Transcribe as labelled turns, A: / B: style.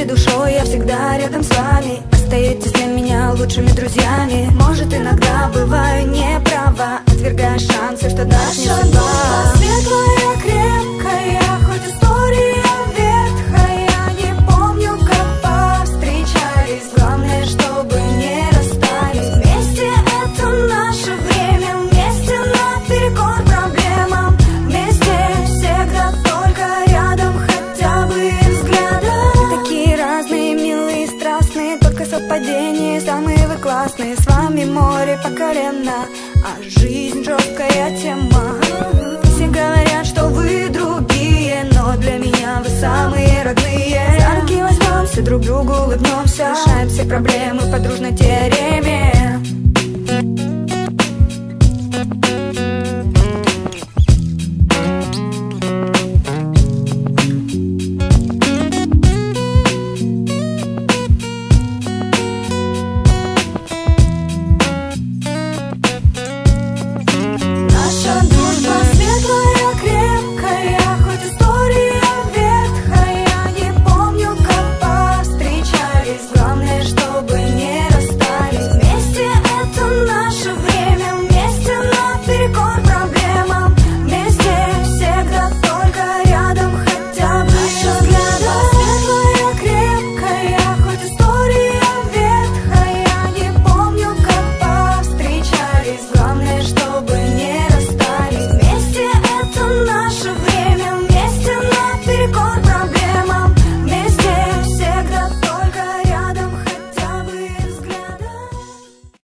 A: душой, я всегда рядом с вами. Остаетесь для меня лучшими друзьями. Может, иногда бываю неправа, отвергая шансы, что даст мне судьба. Светлая, крепкая, хоть история ветхая. Не помню, как повстречались. Главное, чтобы не расстались. Вместе это наше время, вместе наперекор проблемам. Вместе всегда только рядом, хотя бы взглядом. Такие разные, милые, страстные, только совпадения, самые вы классные. С вами море по колено, а жизнь жесткая тема. Все говорят, что вы другие, но для меня вы самые родные. За руки возьмемся, друг другу улыбнемся, решаем все проблемы по дружной теореме.